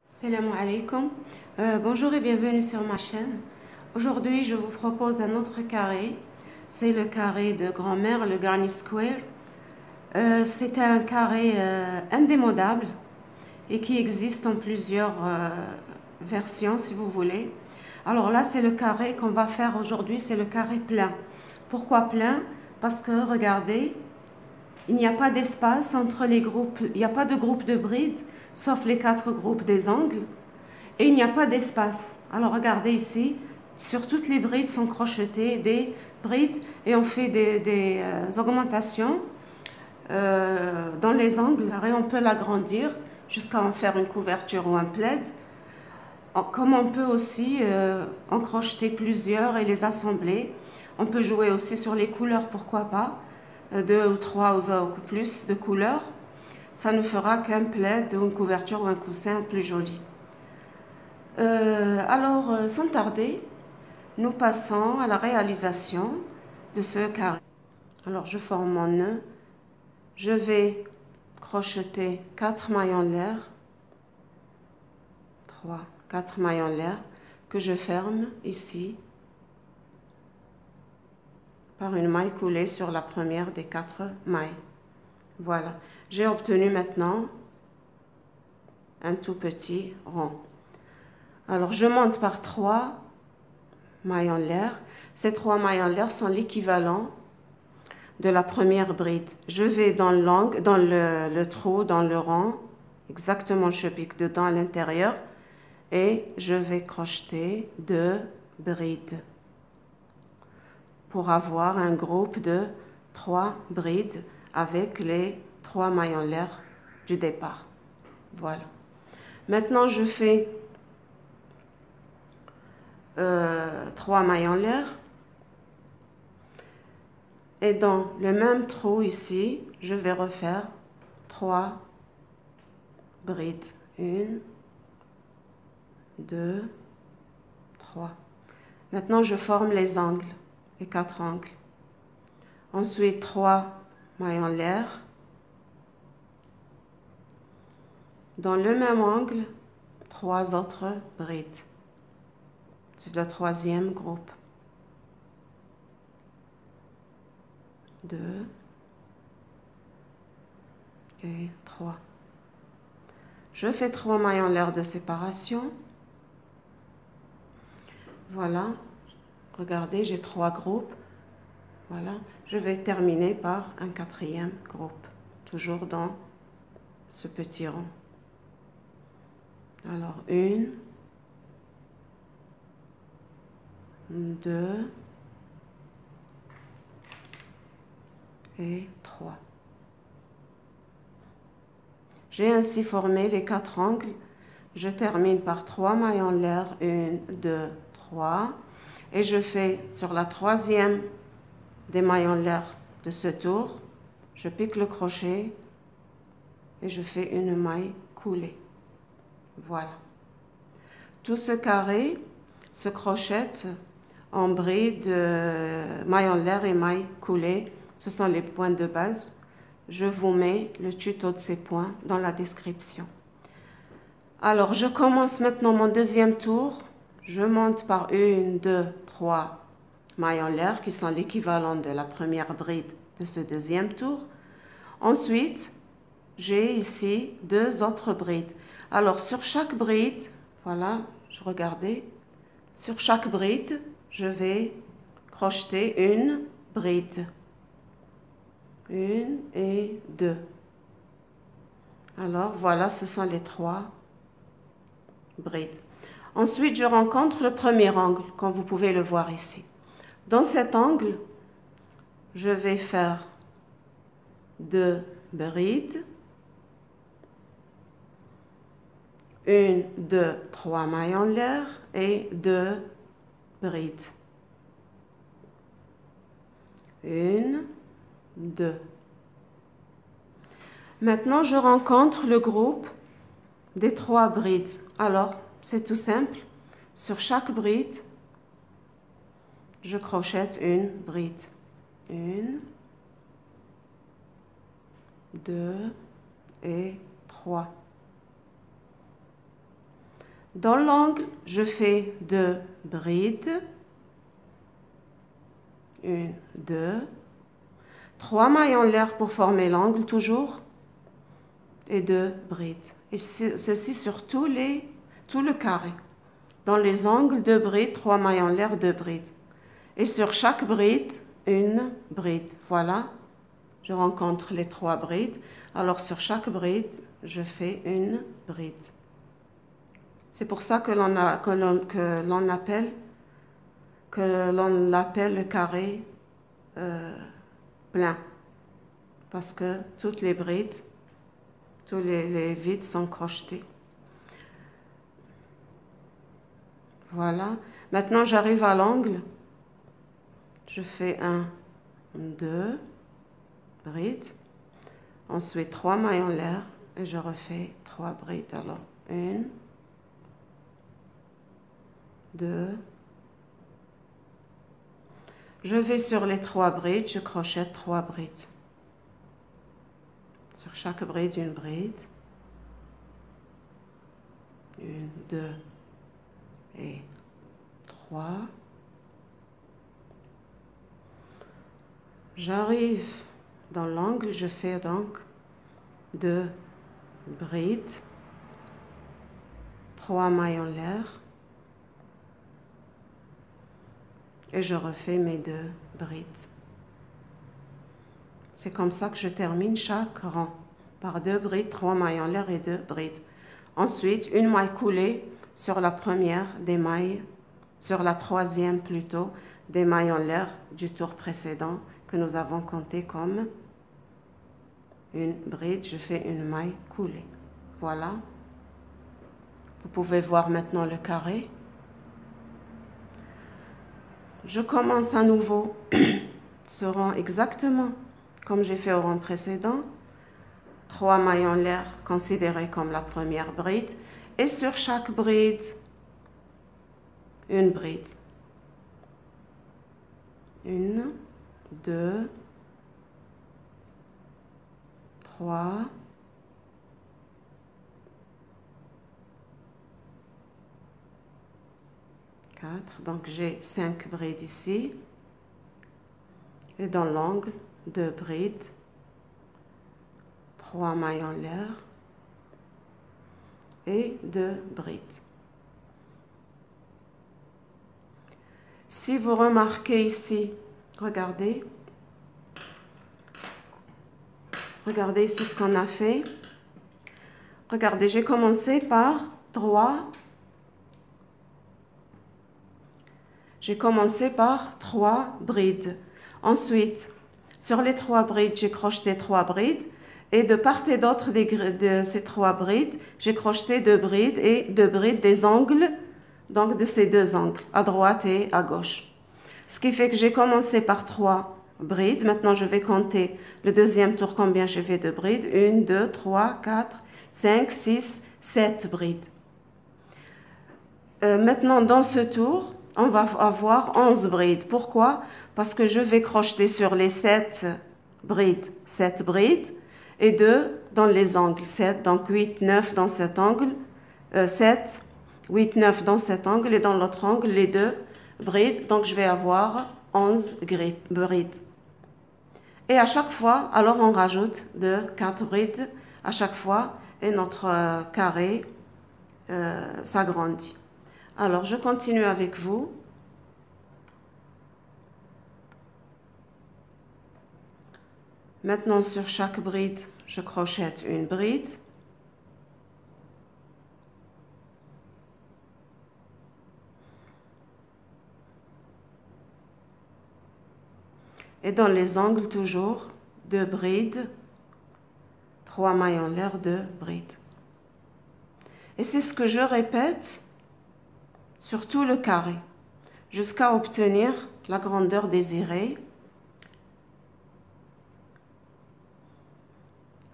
Salam alaikum. Bonjour et bienvenue sur ma chaîne. Aujourd'hui, je vous propose un autre carré. C'est le carré de grand-mère, le Granny Square. C'est un carré indémodable et qui existe en plusieurs versions, si vous voulez. Alors là, c'est le carré qu'on va faire aujourd'hui, c'est le carré plein. Pourquoi plein? Parce que, regardez, il n'y a pas d'espace entre les groupes, il n'y a pas de groupe de brides, sauf les 4 groupes des angles. Et il n'y a pas d'espace. Alors regardez ici, sur toutes les brides sont crochetées des brides et on fait des augmentations dans les angles et on peut l'agrandir jusqu'à en faire une couverture ou un plaid. Comme on peut aussi en crocheter plusieurs et les assembler. On peut jouer aussi sur les couleurs, pourquoi pas. 2 ou 3 ou plus de couleurs. Ça ne fera qu'un plaid ou une couverture ou un coussin plus joli. Sans tarder, nous passons à la réalisation de ce carré. Alors, je forme mon nœud. Je vais crocheter 4 mailles en l'air. 3, 4 mailles en l'air que je ferme ici par une maille coulée sur la première des 4 mailles. Voilà. J'ai obtenu maintenant un tout petit rond. Alors, je monte par 3 mailles en l'air. Ces 3 mailles en l'air sont l'équivalent de la première bride. Je vais dans l'angle, dans le trou, dans le rond, exactement, je pique dedans à l'intérieur et je vais crocheter 2 brides pour avoir un groupe de 3 brides avec les 3 mailles en l'air du départ. Voilà. Maintenant, je fais 3 mailles en l'air. Et dans le même trou ici, je vais refaire 3 brides. 1, 2, 3. Maintenant, je forme les angles, les 4 angles. Ensuite, 3 mailles en l'air. Dans le même angle, 3 autres brides. C'est le 3e groupe. 2 et 3. Je fais 3 mailles en l'air de séparation. Voilà. Regardez, j'ai 3 groupes. Voilà. Je vais terminer par un 4e groupe. Toujours dans ce petit rond. Alors, 1, 2 et 3. J'ai ainsi formé les 4 angles. Je termine par 3 mailles en l'air. 1, 2, 3. Et je fais sur la 3e des mailles en l'air de ce tour. Je pique le crochet et je fais une maille coulée. Voilà. Tout ce carré se crochette en bride, maille en l'air et maille coulée. Ce sont les points de base. Je vous mets le tuto de ces points dans la description. Alors, je commence maintenant mon 2e tour. Je monte par 1, 2, 3 mailles en l'air qui sont l'équivalent de la première bride de ce 2e tour. Ensuite, j'ai ici 2 autres brides. Alors, sur chaque bride, voilà, je regardais, sur chaque bride, je vais crocheter une bride. 1 et 2. Alors, voilà, ce sont les 3 brides. Ensuite, je rencontre le premier angle, comme vous pouvez le voir ici. Dans cet angle, je vais faire 2 brides. 1, 2, 3 mailles en l'air et 2 brides. 1, 2. Maintenant, je rencontre le groupe des 3 brides. Alors, c'est tout simple. Sur chaque bride, je crochette une bride. 1, 2 et 3. Dans l'angle, je fais 2 brides. 1, 2. 3 mailles en l'air pour former l'angle toujours. Et 2 brides. Et ceci sur tout le carré. Dans les angles, 2 brides, 3 mailles en l'air, 2 brides. Et sur chaque bride, une bride. Voilà, je rencontre les 3 brides. Alors sur chaque bride, je fais une bride. C'est pour ça que l'on l'appelle le carré plein. Parce que toutes les brides, tous les vides sont crochetés. Voilà. Maintenant, j'arrive à l'angle. Je fais 1, 2 brides. Ensuite, 3 mailles en l'air. Et je refais 3 brides. Alors, 1, 2. Je vais sur les 3 brides. Je crochette 3 brides. Sur chaque bride, une bride. 1, 2 et 3. J'arrive dans l'angle, je fais donc 2 brides, 3 mailles en l'air et je refais mes 2 brides. C'est comme ça que je termine chaque rang, par 2 brides, 3 mailles en l'air et 2 brides. Ensuite, une maille coulée sur la première des mailles, sur la troisième plutôt, des mailles en l'air du tour précédent que nous avons compté comme une bride. Je fais une maille coulée. Voilà. Vous pouvez voir maintenant le carré. Je commence à nouveau ce rang exactement comme j'ai fait au rang précédent. 3 mailles en l'air considérées comme la première bride. Et sur chaque bride, une bride. 1, 2, 3, 4. Donc j'ai 5 brides ici. Et dans l'angle, 2 brides, 3 mailles en l'air et 2 brides. Si vous remarquez ici, regardez ici ce qu'on a fait. Regardez, j'ai commencé par 3. J'ai commencé par 3 brides. Ensuite, sur les 3 brides, j'ai crocheté 3 brides. Et de part et d'autre de ces 3 brides, j'ai crocheté 2 brides et 2 brides des angles, donc de ces 2 angles, à droite et à gauche. Ce qui fait que j'ai commencé par 3 brides. Maintenant, je vais compter le deuxième tour combien j'ai fait de brides. 1, 2, 3, 4, 5, 6, 7 brides. Maintenant, dans ce tour, on va avoir 11 brides. Pourquoi? Parce que je vais crocheter sur les 7 brides, et 2 dans les angles, 7, donc 8, 9 dans cet angle, 7, 8, 9 dans cet angle, et dans l'autre angle, les 2 brides, donc je vais avoir 11 brides. Et à chaque fois, alors on rajoute de 4 brides à chaque fois, et notre carré s'agrandit. Alors, je continue avec vous. Maintenant, sur chaque bride, je crochette une bride. Et dans les angles, toujours, 2 brides, 3 mailles en l'air, 2 brides. Et c'est ce que je répète sur tout le carré, jusqu'à obtenir la grandeur désirée.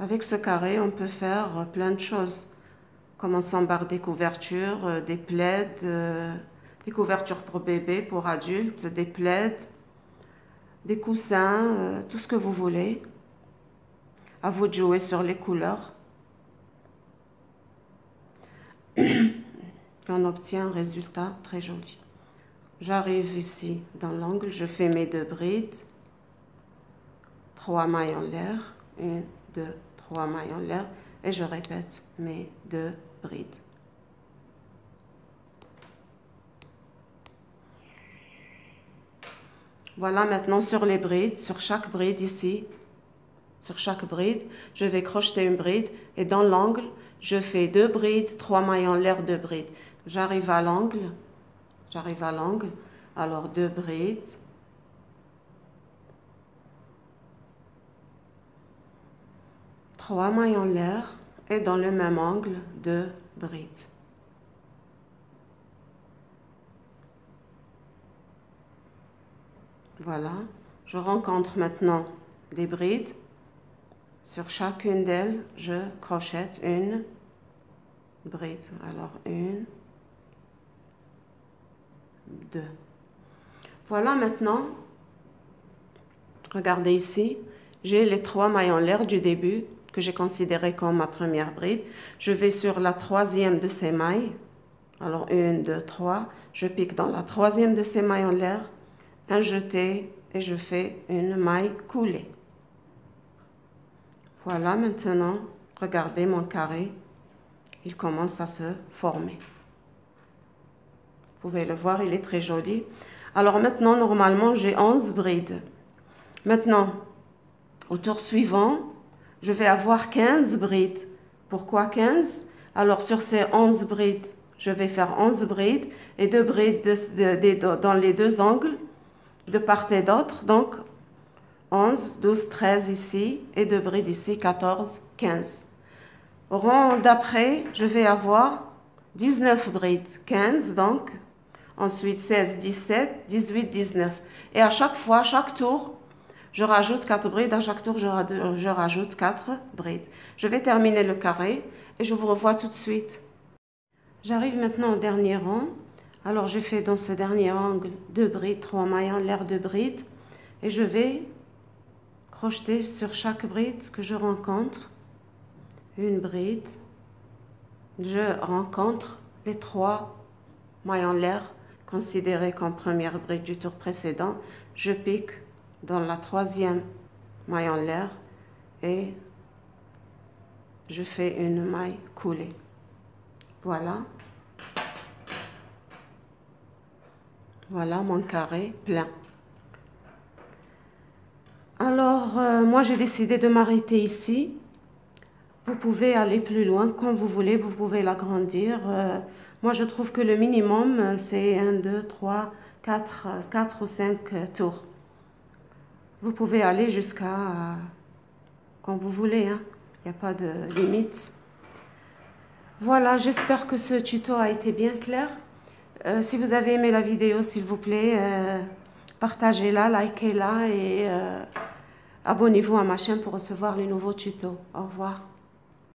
Avec ce carré, on peut faire plein de choses, commençant par des couvertures, des plaids, des couvertures pour bébés, pour adultes, des plaids, des coussins, tout ce que vous voulez. À vous de jouer sur les couleurs. Quand on obtient un résultat très joli. J'arrive ici dans l'angle, je fais mes 2 brides, 3 mailles en l'air, 1, 2, 3 mailles en l'air, et je répète mes 2 brides. Voilà, maintenant sur les brides, sur chaque bride ici, sur chaque bride, je vais crocheter une bride et dans l'angle, je fais 2 brides, 3 mailles en l'air, 2 brides. J'arrive à l'angle, alors 2 brides, 3 mailles en l'air et dans le même angle, 2 brides. Voilà, je rencontre maintenant des brides. Sur chacune d'elles, je crochette une bride. Alors, 1, 2. Voilà maintenant, regardez ici, j'ai les 3 mailles en l'air du début que j'ai considéré comme ma première bride. Je vais sur la 3e de ces mailles. Alors, 1, 2, 3. Je pique dans la 3e de ces mailles en l'air, un jeté et je fais une maille coulée. Voilà maintenant, regardez mon carré, il commence à se former. Vous pouvez le voir, il est très joli. Alors maintenant, normalement, j'ai 11 brides. Maintenant, au tour suivant, je vais avoir 15 brides. Pourquoi 15? Alors sur ces 11 brides, je vais faire 11 brides et 2 brides dans les 2 angles, de part et d'autre, donc 11, 12, 13 ici et 2 brides ici, 14, 15. Au rang d'après, je vais avoir 19 brides, 15 donc, ensuite 16, 17, 18, 19. Et à chaque fois, chaque tour, je rajoute 4 brides, à chaque tour, je rajoute 4 brides. Je vais terminer le carré et je vous revois tout de suite. J'arrive maintenant au dernier rang. Alors, j'ai fait dans ce dernier angle 2 brides, 3 mailles en l'air, 2 brides. Et je vais crocheter sur chaque bride que je rencontre. Une bride. Je rencontre les 3 mailles en l'air considérées comme première bride du tour précédent. Je pique dans la 3e maille en l'air et je fais une maille coulée. Voilà. Voilà mon carré plein. Alors, moi j'ai décidé de m'arrêter ici. Vous pouvez aller plus loin quand vous voulez, vous pouvez l'agrandir. Moi je trouve que le minimum c'est 1, 2, 3, 4 ou 5 tours. Vous pouvez aller jusqu'à quand vous voulez, hein. Il n'y a pas de limite. Voilà, j'espère que ce tuto a été bien clair. Si vous avez aimé la vidéo, s'il vous plaît, partagez-la, likez-la et abonnez-vous à ma chaîne pour recevoir les nouveaux tutos. Au revoir.